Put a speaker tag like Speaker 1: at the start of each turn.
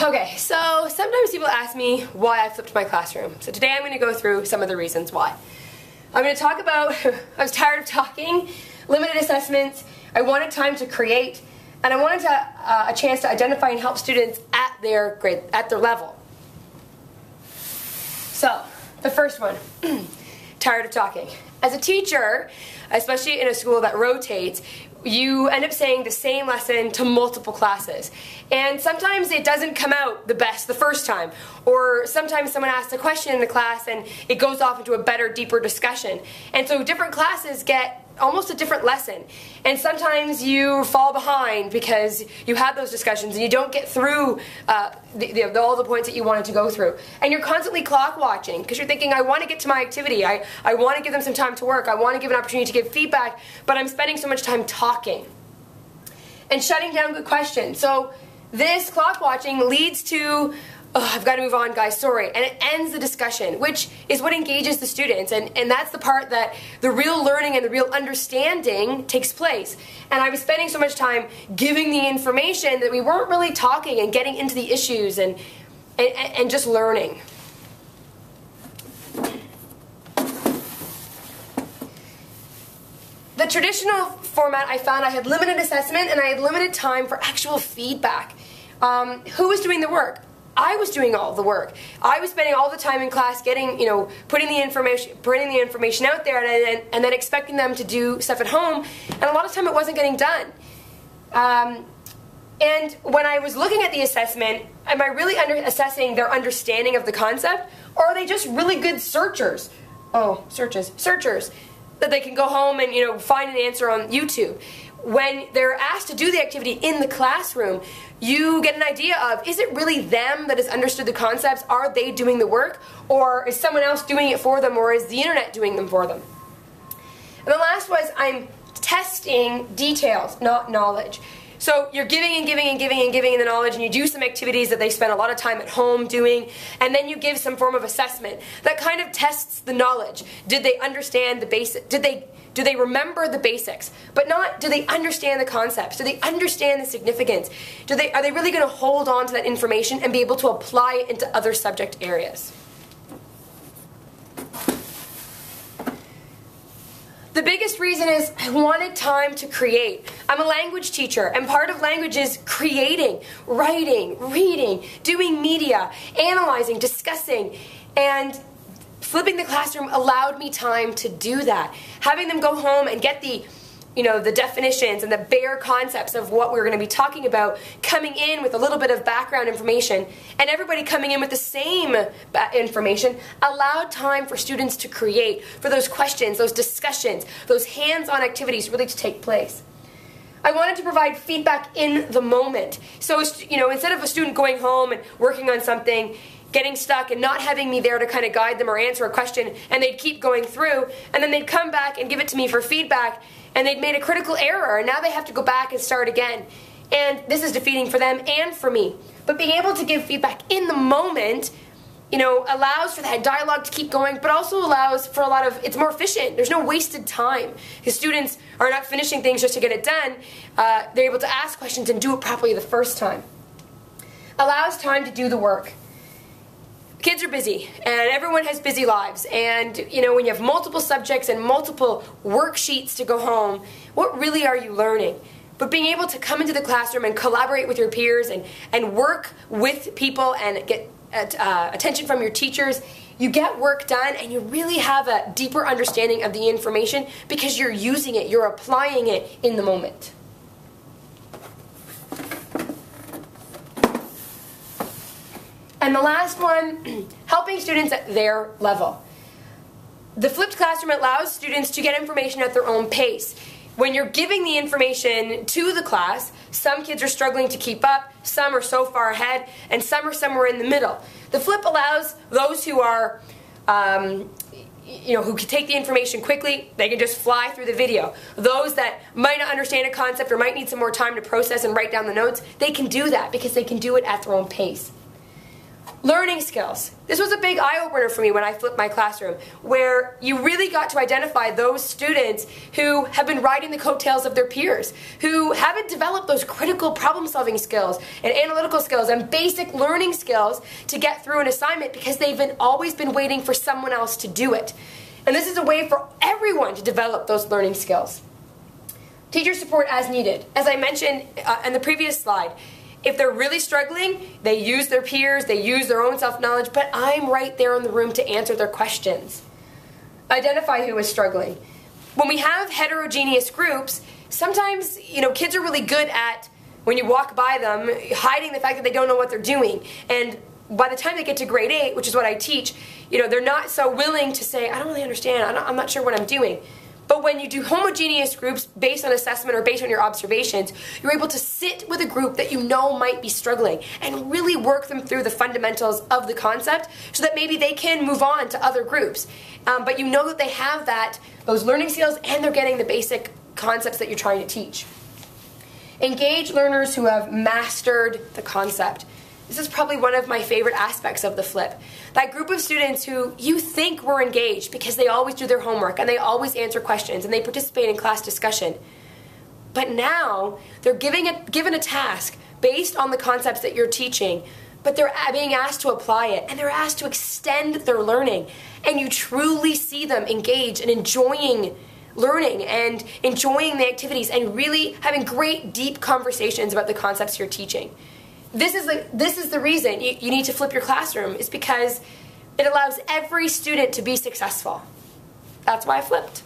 Speaker 1: Okay, so sometimes people ask me why I flipped my classroom. So today I'm going to go through some of the reasons why. I'm going to talk about I was tired of talking, limited assessments, I wanted time to create, and I wanted a chance to identify and help students at their grade, at their level. So, the first one, tired of talking. As a teacher, especially in a school that rotates, you end up saying the same lesson to multiple classes. And sometimes it doesn't come out the best the first time. Or sometimes someone asks a question in the class and it goes off into a better, deeper discussion. And so different classes get almost a different lesson. And you fall behind because you had those discussions and you don't get through all the points that you wanted to go through. And you're constantly clock watching because you're thinking, I want to get to my activity. I want to give them some time to work. I want to give an opportunity to give feedback, but I'm spending so much time talking and shutting down good questions. So this clock watching leads to, oh, I've got to move on, guys, sorry. And it ends the discussion, which is what engages the students. And that's the part that the real learning and the real understanding takes place. And I was spending so much time giving the information that we weren't really talking and getting into the issues and just learning. The traditional format, I found I had limited assessment and I had limited time for actual feedback. Who was doing the work? I was doing all the work. I was spending all the time in class getting, putting the information out there and then expecting them to do stuff at home, and a lot of time it wasn't getting done. And when I was looking at the assessment, am I really assessing their understanding of the concept, or are they just really good searchers? Oh, searchers that they can go home and find an answer on YouTube. When they're asked to do the activity in the classroom, you get an idea of, is it really them that has understood the concepts? Are they doing the work? Or is someone else doing it for them? Or is the internet doing them for them? And the last was, I'm testing details, not knowledge. So you're giving and giving and giving and giving the knowledge, and you do some activities that they spend a lot of time at home doing, and then you give some form of assessment that kind of tests the knowledge. Did they understand the basic? Do they remember the basics? But not, do they understand the concepts? Do they understand the significance? Are they really going to hold on to that information and be able to apply it into other subject areas? The biggest reason is I wanted time to create. I'm a language teacher, and part of language is creating, writing, reading, doing media, analyzing, discussing, and flipping the classroom allowed me time to do that. Having them go home and get the definitions and the bare concepts of what we're going to be talking about, coming in with a little bit of background information, and everybody coming in with the same information, allowed time for students to create, for those questions, those discussions, those hands-on activities really to take place. I wanted to provide feedback in the moment. So, instead of a student going home and working on something, getting stuck and not having me there to kind of guide them or answer a question, and they'd keep going through, and then they'd come back and give it to me for feedback, and they'd made a critical error, and now they have to go back and start again. And this is defeating for them and for me. But being able to give feedback in the moment, allows for that dialogue to keep going, but also allows for it's more efficient. There's no wasted time. Because students are not finishing things just to get it done. They're able to ask questions and do it properly the first time. Allows time to do the work. Kids are busy, and everyone has busy lives, and when you have multiple subjects and multiple worksheets to go home, what really are you learning? But being able to come into the classroom and collaborate with your peers and work with people and get attention from your teachers, you get work done and you really have a deeper understanding of the information because you're using it, you're applying it in the moment. And the last one, helping students at their level. The flipped classroom allows students to get information at their own pace. When you're giving the information to the class, some kids are struggling to keep up, some are so far ahead, and some are somewhere in the middle. The flip allows those who are, who can take the information quickly, they can just fly through the video. Those that might not understand a concept or might need some more time to process and write down the notes, they can do that because they can do it at their own pace. Learning skills. This was a big eye-opener for me when I flipped my classroom, where you really got to identify those students who have been riding the coattails of their peers, who haven't developed those critical problem-solving skills and analytical skills and basic learning skills to get through an assignment because they've always been waiting for someone else to do it. And this is a way for everyone to develop those learning skills. Teacher support as needed. As I mentioned in the previous slide, if they're really struggling, they use their peers, they use their own self-knowledge, but I'm right there in the room to answer their questions. Identify who is struggling. When we have heterogeneous groups, sometimes, kids are really good at, when you walk by them, hiding the fact that they don't know what they're doing. And by the time they get to grade 8, which is what I teach, they're not so willing to say, I don't really understand, I'm not sure what I'm doing. But when you do homogeneous groups based on assessment or based on your observations, you're able to sit with a group that you know might be struggling and really work them through the fundamentals of the concept so that maybe they can move on to other groups. But you know that they have those learning skills and they're getting the basic concepts that you're trying to teach. Engage learners who have mastered the concept. This is probably one of my favorite aspects of the flip. That group of students who you think were engaged because they always do their homework and they always answer questions and they participate in class discussion. But now they're given a task based on the concepts that you're teaching, but they're being asked to apply it and they're asked to extend their learning. And you truly see them engaged and enjoying learning and enjoying the activities and really having great, deep conversations about the concepts you're teaching. This is the reason you need to flip your classroom, is because it allows every student to be successful. That's why I flipped.